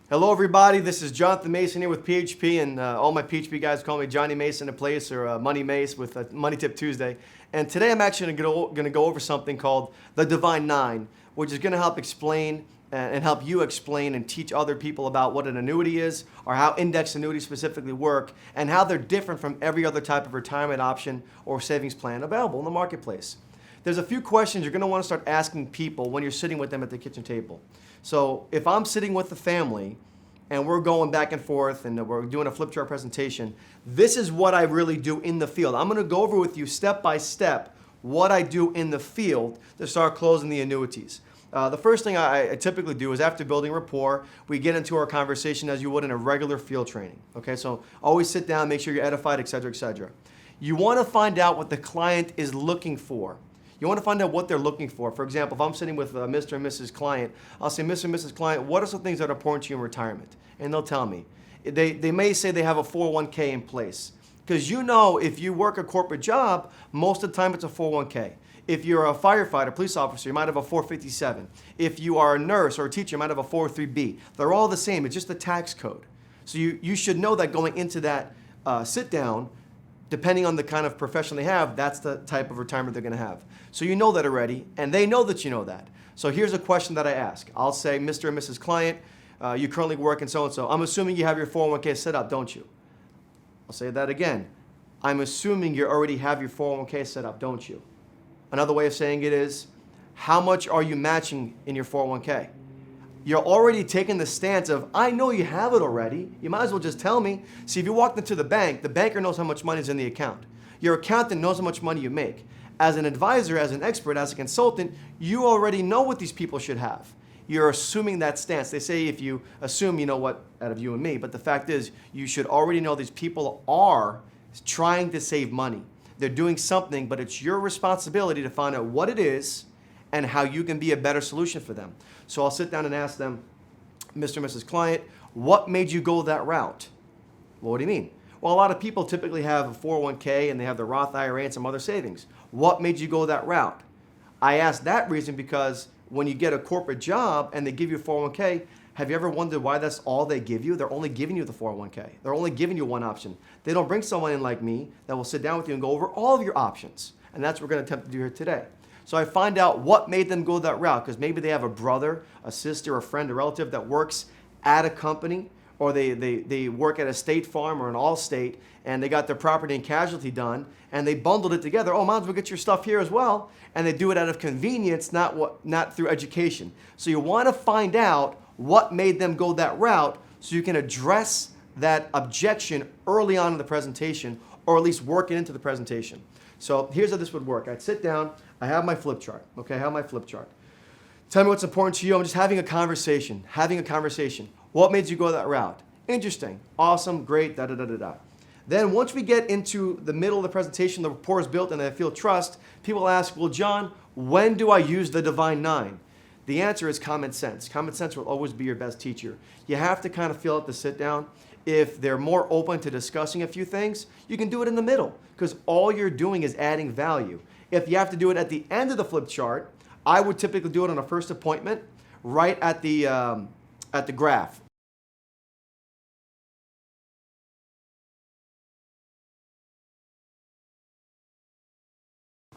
Hello, everybody. This is Jonathan Mason here with PHP, and all my PHP guys call me Johnny Mason in place, or Money Mace with Money Tip Tuesday. And today I'm actually going to go over something called the Divine Nine, which is going to help explain and help you explain and teach other people about what an annuity is, or how index annuities specifically work, and how they're different from every other type of retirement option or savings plan available in the marketplace. There's a few questions you're going to want to start asking people when you're sitting with them at the kitchen table. So if I'm sitting with the family and we're going back and forth and we're doing a flip chart presentation, this is what I really do in the field. I'm going to go over with you step by step what I do in the field to start closing the annuities. The first thing I typically do is, after building rapport, we get into our conversation as you would in a regular field training. Okay, so always sit down, make sure you're edified, etc., etc. You want to find out what the client is looking for. You want to find out what they're looking for. For example, if I'm sitting with Mr. and Mrs. Client, I'll say, Mr. and Mrs. Client, what are some things that are important to you in retirement? And they'll tell me. They may say they have a 401k in place. Because if you work a corporate job, most of the time it's a 401k. If you're a firefighter, police officer, you might have a 457. If you are a nurse or a teacher, you might have a 403b. They're all the same. It's just the tax code. So you should know that going into that sit down. Depending on the kind of profession they have, that's the type of retirement they're going to have. So you know that already, and they know that you know that. So here's a question that I ask. I'll say, Mr. and Mrs. Client, you currently work in so-and-so. I'm assuming you have your 401k set up, don't you? I'll say that again. I'm assuming you already have your 401k set up, don't you? Another way of saying it is, how much are you matching in your 401k? You're already taking the stance of, I know you have it already. You might as well just tell me. See, if you walked into the banker knows how much money is in the account. Your accountant knows how much money you make. As an advisor, as an expert, as a consultant, you already know what these people should have. You're assuming that stance. They say if you assume, you know what, out of you and me, but the fact is, you should already know these people are trying to save money. They're doing something, but it's your responsibility to find out what it is and how you can be a better solution for them. So I'll sit down and ask them, Mr. and Mrs. Client, what made you go that route? Well, what do you mean? Well, a lot of people typically have a 401k and they have the Roth IRA and some other savings. What made you go that route? I ask that reason because when you get a corporate job and they give you a 401k, have you ever wondered why that's all they give you? They're only giving you the 401k. They're only giving you one option. They don't bring someone in like me that will sit down with you and go over all of your options. And that's what we're going to attempt to do here today. So I find out what made them go that route, because maybe they have a brother, a sister, a friend, a relative that works at a company, or they work at a State Farm or an Allstate, and they got their property and casualty done, and they bundled it together. Oh, might as well get your stuff here as well. And they do it out of convenience, not through education. So you want to find out what made them go that route so you can address that objection early on in the presentation, or at least work it into the presentation. So here's how this would work. I'd sit down, I have my flip chart, okay, I have my flip chart. Tell me what's important to you. I'm just having a conversation, What made you go that route? Interesting, awesome, great, da-da-da-da-da. Then once we get into the middle of the presentation, the rapport is built and I feel trust, people ask, well, John, when do I use the Divine Nine? The answer is common sense. Common sense will always be your best teacher. You have to kind of feel out the sit down. If they're more open to discussing a few things, you can do it in the middle, because all you're doing is adding value. If you have to do it at the end of the flip chart, I would typically do it on a first appointment, right at the graph.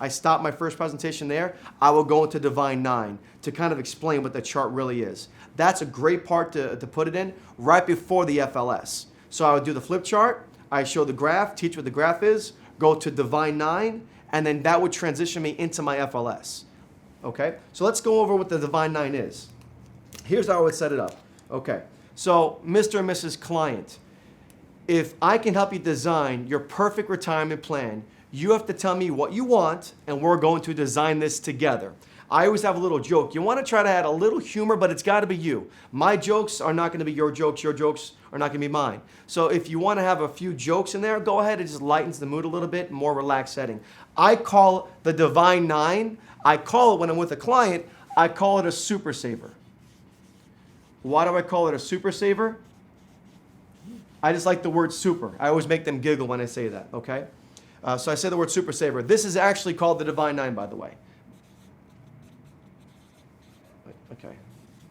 I stop my first presentation there. I will go into Divine Nine to kind of explain what the chart really is. That's a great part to put it in right before the FLS. So I would do the flip chart, I show the graph, teach what the graph is, go to Divine Nine, and then that would transition me into my FLS. Okay, so let's go over what the Divine Nine is. Here's how I would set it up. Okay, so Mr. and Mrs. Client, if I can help you design your perfect retirement plan, you have to tell me what you want, and we're going to design this together. I always have a little joke. You want to try to add a little humor, but it's got to be you. My jokes are not going to be your jokes are not going to be mine. So if you want to have a few jokes in there, go ahead. It just lightens the mood a little bit, more relaxed setting. I call the Divine Nine, I call it when I'm with a client, I call it a super saver. Why do I call it a super saver? I just like the word super. I always make them giggle when I say that, okay? So I say the word super saver. This is actually called the Divine Nine, by the way. Okay.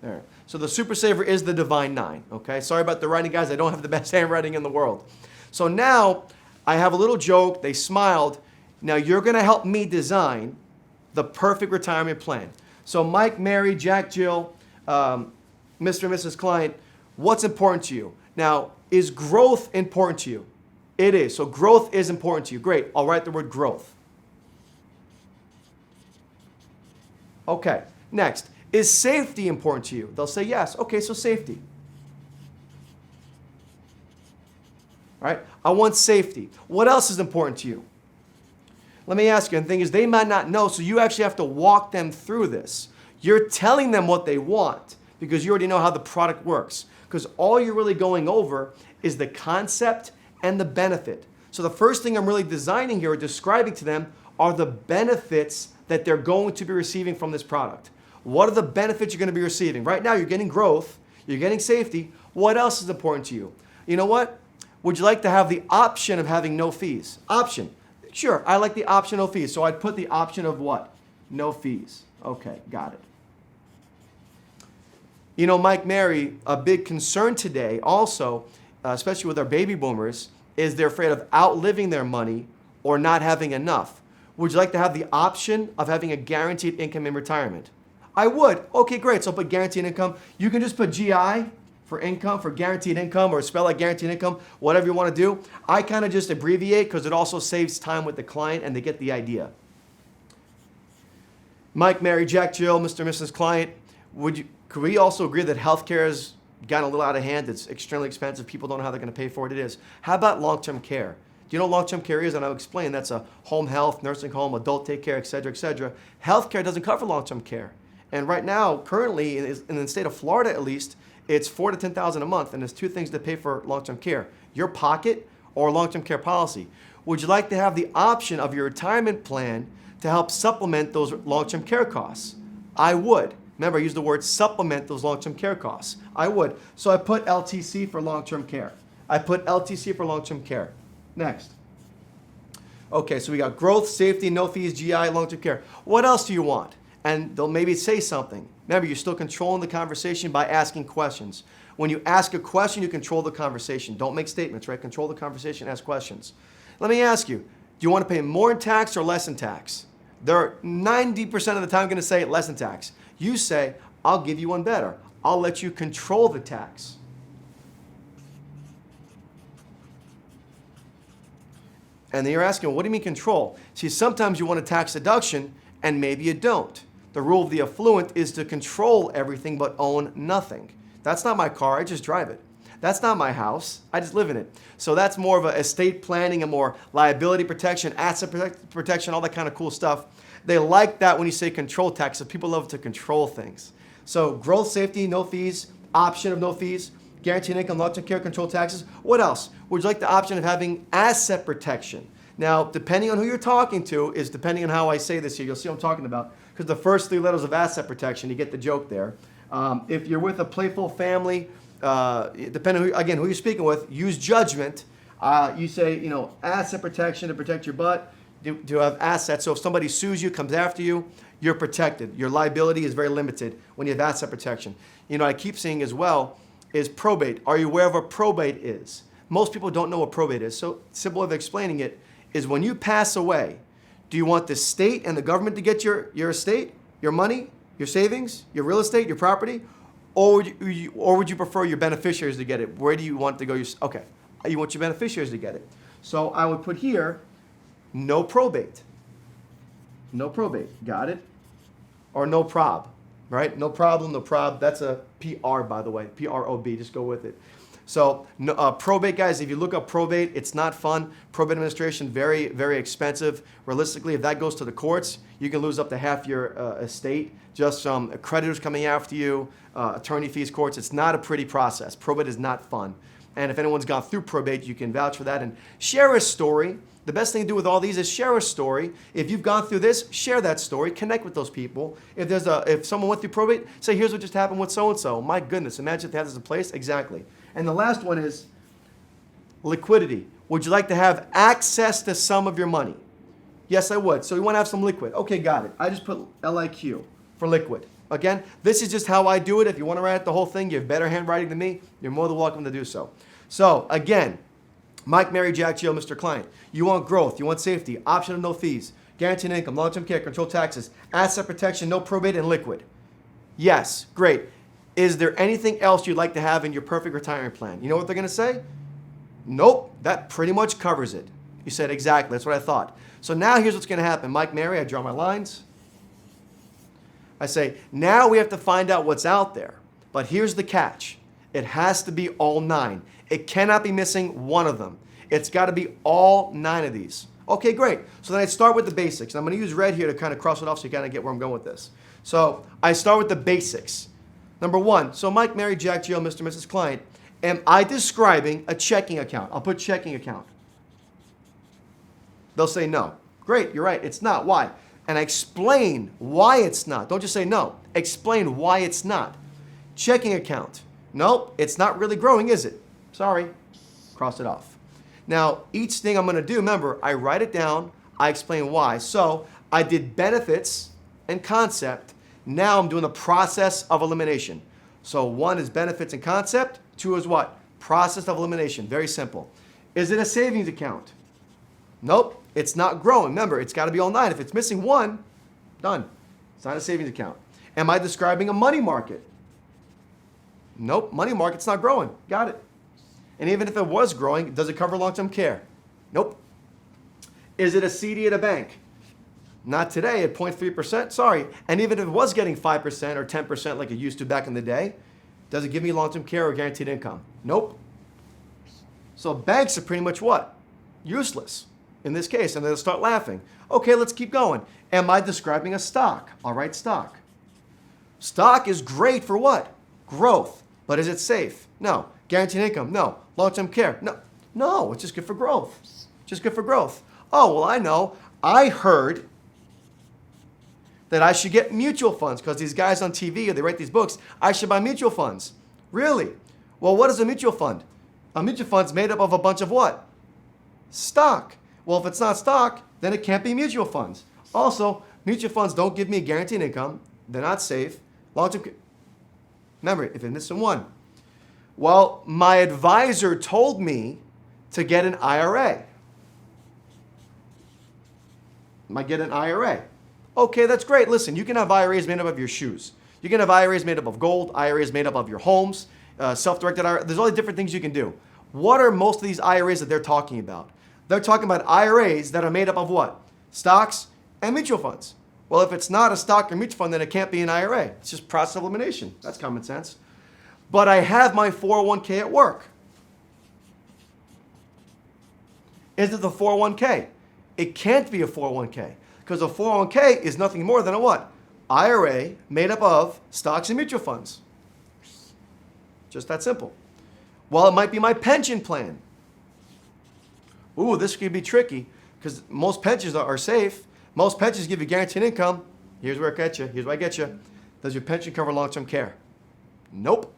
All right. So the Super Saver is the Divine Nine. Okay. Sorry about the writing, guys. I don't have the best handwriting in the world. So now I have a little joke. They smiled. Now you're going to help me design the perfect retirement plan. So Mike, Mary, Jack, Jill, Mr. and Mrs. Client, what's important to you? Now, is growth important to you? It is. So growth is important to you. Great. I'll write the word growth. Okay. Next. Is safety important to you? They'll say yes. Okay, so safety. All right. I want safety. What else is important to you? Let me ask you, and the thing is, they might not know, so you actually have to walk them through this. You're telling them what they want because you already know how the product works. Because all you're really going over is the concept and the benefit. So the first thing I'm really designing here or describing to them are the benefits that they're going to be receiving from this product. What are the benefits you're going to be receiving? Right now, you're getting growth, you're getting safety. What else is important to you? You know what? Would you like to have the option of having no fees? Option. Sure, I like the option no fees. So I'd put the option of what? No fees. Okay, got it. You know, Mike, Mary, a big concern today also, especially with our baby boomers, is they're afraid of outliving their money or not having enough. Would you like to have the option of having a guaranteed income in retirement? I would. Okay, great. So I'll put guaranteed income. You can just put GI for income, for guaranteed income, or spell out guaranteed income, whatever you want to do. I kind of just abbreviate because it also saves time with the client and they get the idea. Mike, Mary, Jack, Jill, Mr. and Mrs. Client, could we also agree that healthcare has gotten a little out of hand? It's extremely expensive. People don't know how they're going to pay for it. It is. How about long-term care? Do you know what long-term care is? And I'll explain. That's a home health, nursing home, adult daycare, et cetera, et cetera. Healthcare doesn't cover long-term care. And right now, currently, in the state of Florida at least, it's $4,000 to $10,000 a month, and there's two things to pay for long-term care: your pocket or long-term care policy. Would you like to have the option of your retirement plan to help supplement those long-term care costs? I would. Remember, I used the word supplement those long-term care costs. I would. So I put LTC for long-term care. I put LTC for long-term care. Next. Okay, so we got growth, safety, no fees, GI, long-term care. What else do you want? And they'll maybe say something. Remember, you're still controlling the conversation by asking questions. When you ask a question, you control the conversation. Don't make statements, right? Control the conversation, ask questions. Let me ask you, do you want to pay more in tax or less in tax? They're 90% of the time going to say less in tax. You say, I'll give you one better. I'll let you control the tax. And then you're asking, what do you mean control? See, sometimes you want a tax deduction and maybe you don't. The rule of the affluent is to control everything but own nothing. That's not my car, I just drive it. That's not my house, I just live in it. So that's more of a estate planning and more liability protection, asset protection, all that kind of cool stuff. They like that when you say control tax, so people love to control things. So growth, safety, no fees, option of no fees, guaranteed income, long-term care, control taxes. What else? Would you like the option of having asset protection? Now, depending on who you're talking to is depending on how I say this here. You'll see what I'm talking about. Because the first three letters of asset protection, you get the joke there. If you're with a playful family, depending on who you're speaking with, use judgment. You say, asset protection to protect your butt, to have assets. So if somebody sues you, comes after you, you're protected. Your liability is very limited when you have asset protection. I keep seeing as well is probate. Are you aware of what probate is? Most people don't know what probate is. So simple way of explaining it is when you pass away, do you want the state and the government to get your estate, your money, your savings, your real estate, your property, or would you prefer your beneficiaries to get it? Where do you want to go? Okay, you want your beneficiaries to get it. So I would put here, no probate. No probate, got it? Or no prob, right? No problem, no prob. That's a PR, by the way, P-R-O-B, just go with it. So probate, guys, if you look up probate, it's not fun. Probate administration, very, very expensive. Realistically, if that goes to the courts, you can lose up to half your estate. Just some creditors coming after you, attorney fees, courts. It's not a pretty process. Probate is not fun. And if anyone's gone through probate, you can vouch for that and share a story. The best thing to do with all these is share a story. If you've gone through this, share that story. Connect with those people. If someone went through probate, say, here's what just happened with so-and-so. My goodness, imagine if they had this in place. Exactly. And the last one is liquidity. Would you like to have access to some of your money? Yes, I would. So you want to have some liquid. Okay, got it. I just put LIQ for liquid. Again, this is just how I do it. If you want to write the whole thing, you have better handwriting than me, you're more than welcome to do so. So, again, Mike, Mary, Jack, Jill, Mr. Client. You want growth, you want safety, option of no fees, guaranteed income, long-term care, controlled taxes, asset protection, no probate, and liquid. Yes, great. Is there anything else you'd like to have in your perfect retirement plan? You know what they're going to say? Nope, that pretty much covers it. You said, exactly, that's what I thought. So now here's what's going to happen. Mike, Mary, I draw my lines. I say, now we have to find out what's out there. But here's the catch. It has to be all 9. It cannot be missing one of them. It's got to be all 9 of these. Okay, great. So then I start with the basics. And I'm going to use red here to kind of cross it off so you kind of get where I'm going with this. So I start with the basics. Number 1, so Mike, Mary, Jack, Jill, Mr. and Mrs. Client. Am I describing a checking account? I'll put checking account. They'll say no. Great, you're right. It's not. Why? And I explain why it's not. Don't just say no. Explain why it's not. Checking account. Nope, it's not really growing, is it? Sorry. Cross it off. Now, each thing I'm going to do, remember, I write it down. I explain why. So I did benefits and concept. Now I'm doing the process of elimination. So 1 is benefits and concept. 2 is what? Process of elimination. Very simple. Is it a savings account? Nope, it's not growing. Remember, it's got to be all 9. If it's missing 1, done. It's not a savings account. Am I describing a money market? Nope, money market's not growing. Got it. And even if it was growing, does it cover long-term care? Nope. Is it a CD at a bank? Not today at 0.3%. Sorry. And even if it was getting 5% or 10% like it used to back in the day, does it give me long-term care or guaranteed income? Nope. So banks are pretty much what? Useless in this case. And they'll start laughing. Okay, let's keep going. Am I describing a stock? All right, stock. Stock is great for what? Growth. But is it safe? No. Guaranteed income? No. Long-term care? No. No, it's just good for growth. Just good for growth. Oh, well, I know. I heard that I should get mutual funds because these guys on TV, they write these books, I should buy mutual funds. Really? Well, what is a mutual fund? A mutual fund's made up of a bunch of what? Stock. Well, if it's not stock, then it can't be mutual funds. Also, mutual funds don't give me guaranteed income. They're not safe. Long-term care. Remember, if it's missing 1. Well, my advisor told me to get an IRA. I get an IRA. Okay, that's great. Listen, you can have IRAs made up of your shoes. You can have IRAs made up of gold, IRAs made up of your homes, self-directed IRA. There's all the different things you can do. What are most of these IRAs that they're talking about? They're talking about IRAs that are made up of what? Stocks and mutual funds. Well, if it's not a stock or mutual fund, then it can't be an IRA. It's just process of elimination. That's common sense. But I have my 401k at work. Is it the 401k? It can't be a 401k because a 401k is nothing more than a what? IRA made up of stocks and mutual funds. Just that simple. Well, it might be my pension plan. Ooh, this could be tricky because most pensions are safe. Most pensions give you guaranteed income. Here's where I get you. Here's where I get you. Does your pension cover long-term care? Nope.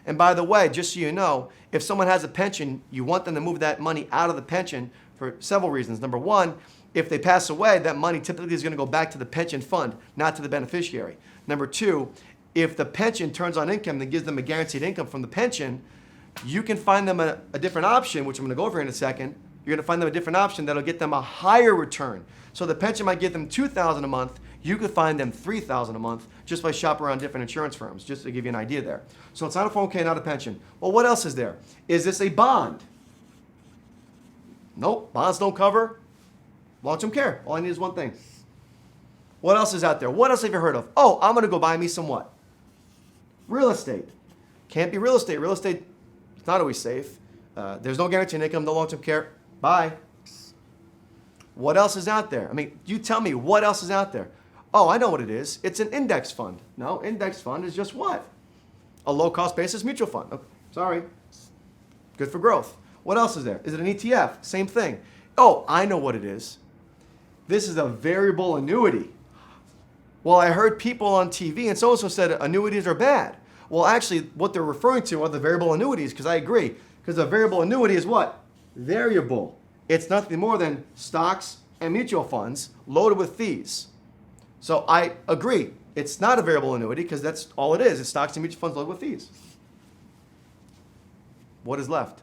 And by the way, just so you know, if someone has a pension, you want them to move that money out of the pension for several reasons. Number 1, if they pass away, that money typically is going to go back to the pension fund, not to the beneficiary. Number 2, if the pension turns on income that gives them a guaranteed income from the pension, you can find them a different option, which I'm going to go over in a second. You're going to find them a different option that'll get them a higher return. So the pension might give them $2,000 a month. You could find them $3,000 a month just by shopping around different insurance firms, just to give you an idea there. So it's not a 401k, not a pension. Well, what else is there? Is this a bond? Nope, bonds don't cover long-term care. All I need is one thing. What else is out there? What else have you heard of? Oh, I'm going to go buy me some what? Real estate. Can't be real estate. Real estate, it's not always safe. There's no guaranteed income, no long-term care. Bye. What else is out there? I mean, you tell me what else is out there. Oh, I know what it is. It's an index fund. No, index fund is just what? A low-cost basis mutual fund. Okay, sorry. Good for growth. What else is there? Is it an ETF? Same thing. Oh, I know what it is. This is a variable annuity. Well, I heard people on TV and so-and-so said annuities are bad. Well, actually, what they're referring to are the variable annuities, because I agree. Because a variable annuity is what? Variable. It's nothing more than stocks and mutual funds loaded with fees. So I agree. It's not a variable annuity because that's all it is. It's stocks and mutual funds loaded with fees. What is left?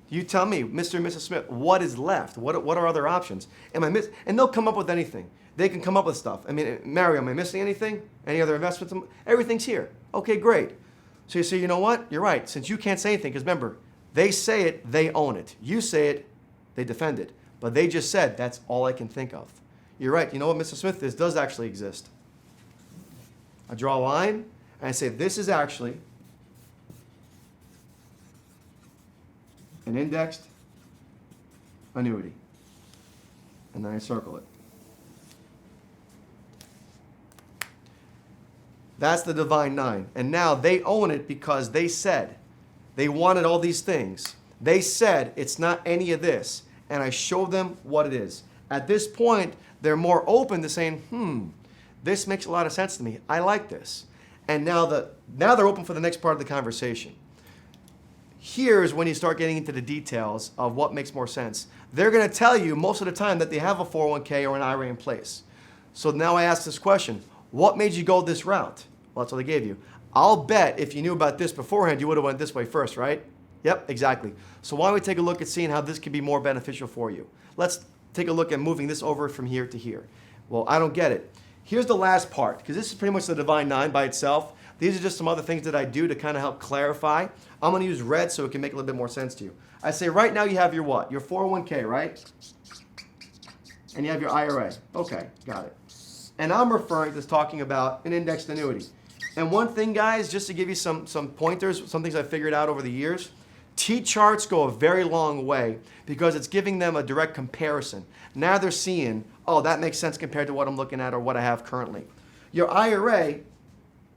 You tell me, Mr. and Mrs. Smith, what is left? What are other options? Am I miss? And they'll come up with anything. They can come up with stuff. I mean, Mario, am I missing anything? Any other investments? Everything's here. Okay, great. So you say, you know what? You're right. Since you can't say anything, because remember, they say it, they own it. You say it, they defend it. But they just said, that's all I can think of. You're right. You know what, Mr. Smith? This does actually exist. I draw a line, and I say, this is actually an indexed annuity. And then I circle it. That's the Divine Nine. And now they own it because they said they wanted all these things. They said it's not any of this. And I showed them what it is. At this point, they're more open to saying, this makes a lot of sense to me. I like this. And now they're open for the next part of the conversation. Here's when you start getting into the details of what makes more sense. They're going to tell you most of the time that they have a 401k or an IRA in place. So now I ask this question. What made you go this route? Well, that's what they gave you. I'll bet if you knew about this beforehand, you would have went this way first, right? Yep, exactly. So why don't we take a look at seeing how this could be more beneficial for you? Let's take a look at moving this over from here to here. Well, I don't get it. Here's the last part, because this is pretty much the Divine Nine by itself. These are just some other things that I do to kind of help clarify. I'm going to use red so it can make a little bit more sense to you. I say right now you have your what? Your 401k, right? And you have your IRA. Okay, got it. And I'm referring to talking about an indexed annuity. And one thing, guys, just to give you some pointers, some things I've figured out over the years, T-charts go a very long way because it's giving them a direct comparison. Now they're seeing, oh, that makes sense compared to what I'm looking at or what I have currently. Your IRA,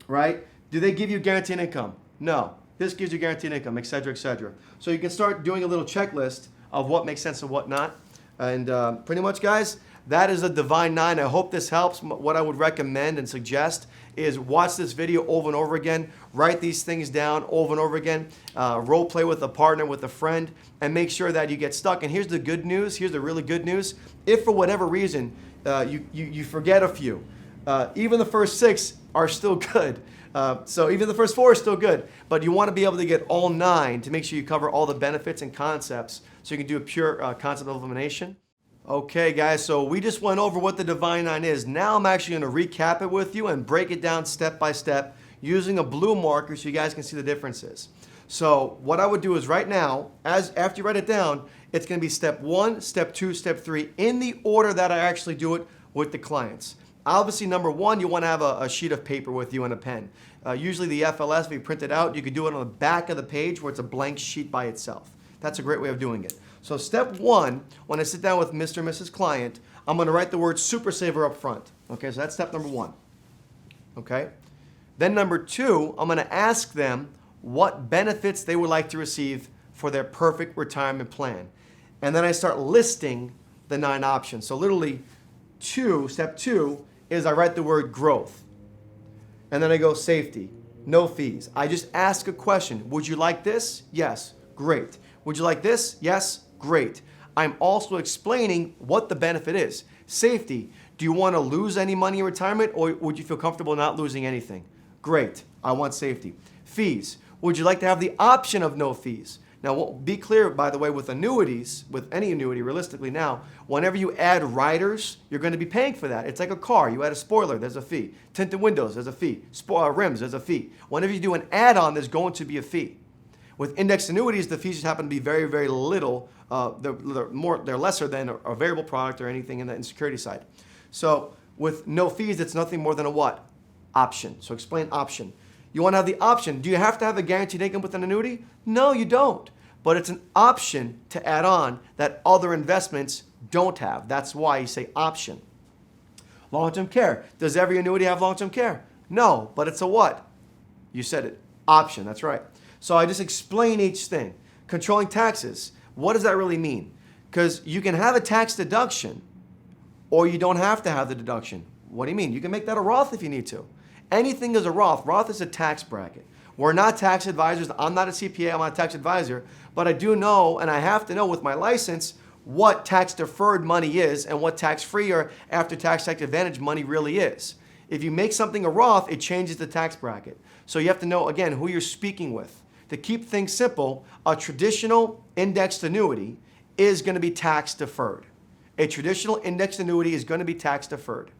right, do they give you guaranteed income? No. This gives you guaranteed income, et cetera, et cetera. So you can start doing a little checklist of what makes sense and what not. And pretty much, guys, that is a Divine Nine. I hope this helps. What I would recommend and suggest is watch this video over and over again. Write these things down over and over again. Role play with a partner, with a friend, and make sure that you get stuck. And here's the good news. Here's the really good news. If for whatever reason you forget a few, even the first 6 are still good. So even the first 4 are still good. But you want to be able to get all 9 to make sure you cover all the benefits and concepts so you can do a pure concept of elimination. Okay, guys, so we just went over what the Divine Nine is. Now I'm actually going to recap it with you and break it down step by step using a blue marker so you guys can see the differences. So what I would do is right now, after you write it down, it's going to be step 1, step 2, step 3 in the order that I actually do it with the clients. Obviously, number 1, you want to have a sheet of paper with you and a pen. Usually the FLS, if you print it out, you could do it on the back of the page where it's a blank sheet by itself. That's a great way of doing it. So step 1, when I sit down with Mr. and Mrs. Client, I'm going to write the word Super Saver up front. Okay, so that's step number 1. Okay? Then number 2, I'm going to ask them what benefits they would like to receive for their perfect retirement plan. And then I start listing the 9 options. So literally, step 2 is I write the word growth. And then I go safety, no fees. I just ask a question. Would you like this? Yes. Great. Would you like this? Yes. Great. I'm also explaining what the benefit is. Safety. Do you want to lose any money in retirement or would you feel comfortable not losing anything? Great. I want safety. Fees. Would you like to have the option of no fees? Now, be clear, by the way, with annuities, with any annuity, realistically now, whenever you add riders, you're going to be paying for that. It's like a car. You add a spoiler, there's a fee. Tinted windows, there's a fee. Rims, there's a fee. Whenever you do an add-on, there's going to be a fee. With indexed annuities, the fees just happen to be very, very little. They're lesser than a variable product or anything in the security side. So with no fees, it's nothing more than a what? Option. So explain option. You want to have the option. Do you have to have a guaranteed income with an annuity? No, you don't. But it's an option to add on that other investments don't have. That's why you say option. Long-term care. Does every annuity have long-term care? No, but it's a what? You said it. Option. That's right. So I just explain each thing. Controlling taxes. What does that really mean? Because you can have a tax deduction or you don't have to have the deduction. What do you mean? You can make that a Roth if you need to. Anything is a Roth. Roth is a tax bracket. We're not tax advisors. I'm not a CPA. I'm not a tax advisor. But I do know, and I have to know with my license, what tax-deferred money is and what tax-free or after-tax tax advantage money really is. If you make something a Roth, it changes the tax bracket. So you have to know, again, who you're speaking with. To keep things simple, a traditional indexed annuity is going to be tax deferred. A traditional indexed annuity is going to be tax deferred.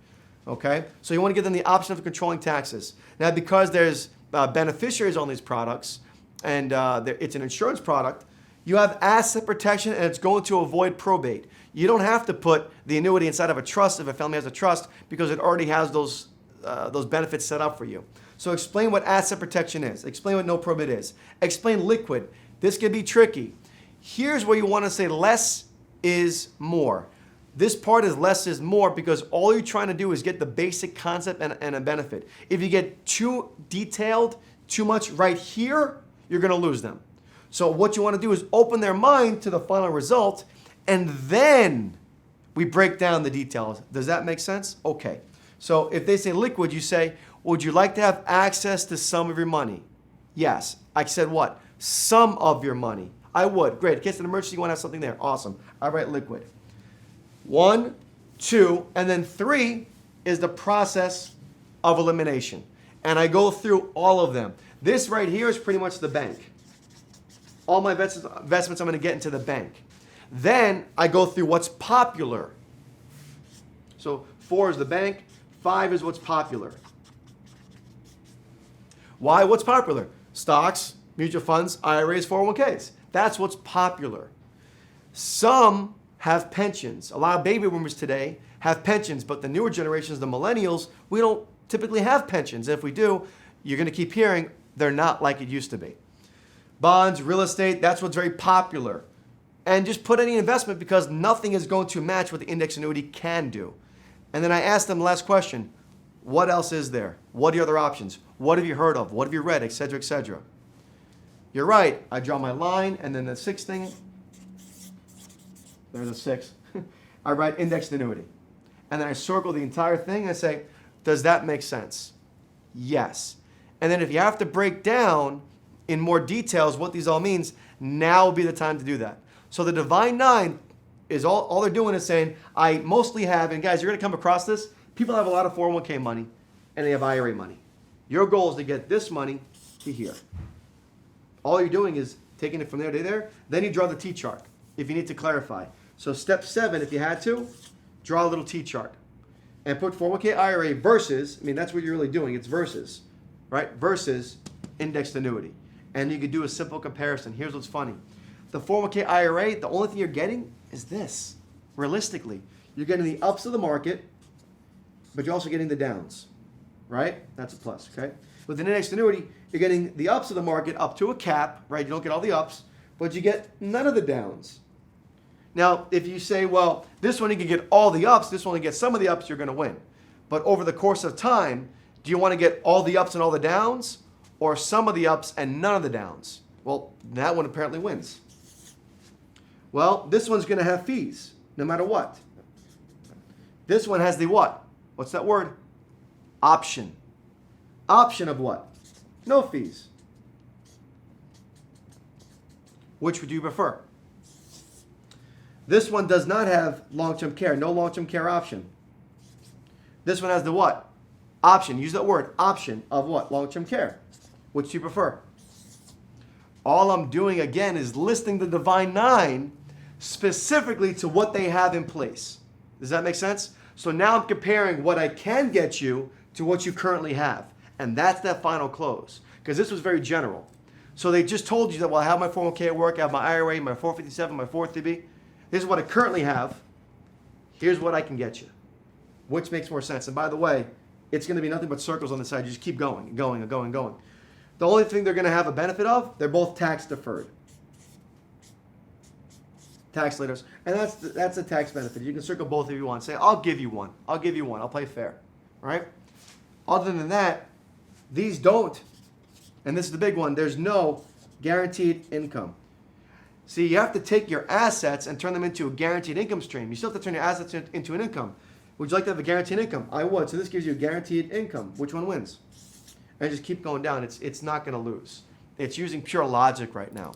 Okay? So you want to give them the option of controlling taxes. Now, because there's beneficiaries on these products, and it's an insurance product, you have asset protection, and it's going to avoid probate. You don't have to put the annuity inside of a trust if a family has a trust because it already has those benefits set up for you. So explain what asset protection is. Explain what no probate is. Explain liquid. This can be tricky. Here's where you want to say less is more. This part is less is more because all you're trying to do is get the basic concept and a benefit. If you get too detailed, too much right here, you're going to lose them. So what you want to do is open their mind to the final result, and then we break down the details. Does that make sense? Okay. So if they say liquid, you say, would you like to have access to some of your money? Yes. I said what? Some of your money. I would. Great. In case of an emergency, you want to have something there. Awesome. I write liquid. 1, 2, and then 3 is the process of elimination. And I go through all of them. This right here is pretty much the bank. All my investments I'm going to get into the bank. Then I go through what's popular. So 4 is the bank. 5 is what's popular. Why? What's popular? Stocks, mutual funds, IRAs, 401ks. That's what's popular. Some have pensions. A lot of baby boomers today have pensions, but the newer generations, the millennials, we don't typically have pensions. If we do, you're going to keep hearing they're not like it used to be. Bonds, real estate, that's what's very popular. And just put any investment because nothing is going to match what the index annuity can do. And then I asked them the last question, what else is there? What are the other options? What have you heard of? What have you read? Et cetera, et cetera. You're right. I draw my line, and then the 6th thing, there's a 6. I write indexed annuity. And then I circle the entire thing and I say, does that make sense? Yes. And then if you have to break down in more details what these all means, now would be the time to do that. So the Divine Nine is all they're doing is saying, I mostly have, and guys, you're going to come across this, people have a lot of 401k money and they have IRA money. Your goal is to get this money to here. All you're doing is taking it from there to there. Then you draw the T-chart if you need to clarify. So step 7, if you had to, draw a little T-chart and put 401k IRA versus, I mean, that's what you're really doing. It's versus, right? Versus indexed annuity. And you could do a simple comparison. Here's what's funny. The 401k IRA, the only thing you're getting is this. Realistically, you're getting the ups of the market, but you're also getting the downs, right? That's a plus, okay? With an indexed annuity, you're getting the ups of the market up to a cap, right? You don't get all the ups, but you get none of the downs. Now, if you say, well, this one you can get all the ups, this one you get some of the ups, you're going to win. But over the course of time, do you want to get all the ups and all the downs, or some of the ups and none of the downs? Well, that one apparently wins. Well, this one's going to have fees, no matter what. This one has the what? What's that word? Option. Option of what? No fees. Which would you prefer? This one does not have long-term care. No long-term care option. This one has the what? Option. Use that word. Option of what? Long-term care. Which do you prefer? All I'm doing again is listing the Divine Nine specifically to what they have in place. Does that make sense? So now I'm comparing what I can get you to what you currently have. And that's that final close. Because this was very general. So they just told you that, well, I have my 401k at work, I have my IRA, my 457, my 403b. This is what I currently have. Here's what I can get you. Which makes more sense. And by the way, it's going to be nothing but circles on the side. You just keep going and going and going and going. The only thing they're going to have a benefit of, they're both tax deferred. Tax leaders. And that's a tax benefit. You can circle both if you want. Say, I'll give you one. I'll give you one. I'll play fair. Right? Other than that, these don't. And this is the big one. There's no guaranteed income. See, you have to take your assets and turn them into a guaranteed income stream. You still have to turn your assets into an income. Would you like to have a guaranteed income? I would. So this gives you a guaranteed income. Which one wins? And just keep going down. It's not going to lose. It's using pure logic right now.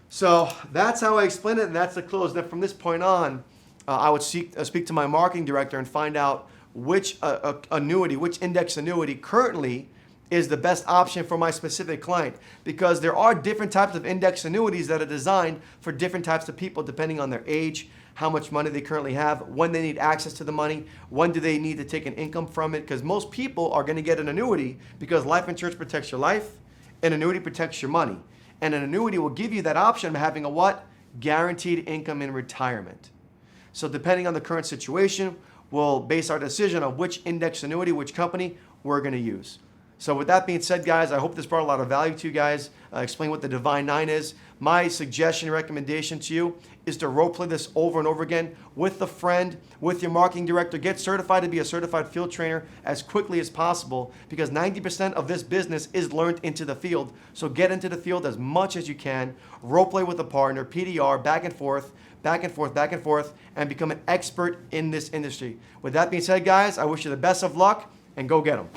So that's how I explain it, and that's the close. Then from this point on, I would speak to my marketing director and find out which annuity, which index annuity currently is the best option for my specific client, because there are different types of index annuities that are designed for different types of people depending on their age, how much money they currently have, when they need access to the money, when do they need to take an income from it, because most people are going to get an annuity because life insurance protects your life, an annuity protects your money, and an annuity will give you that option of having a what? Guaranteed income in retirement. So depending on the current situation, we'll base our decision on which index annuity, which company we're going to use. So with that being said, guys, I hope this brought a lot of value to you guys. Explain what the Divine Nine is. My suggestion, recommendation to you is to role play this over and over again with a friend, with your marketing director. Get certified to be a certified field trainer as quickly as possible, because 90% of this business is learned into the field. So get into the field as much as you can. Role play with a partner, PDR, back and forth, back and forth, back and forth, and become an expert in this industry. With that being said, guys, I wish you the best of luck and go get them.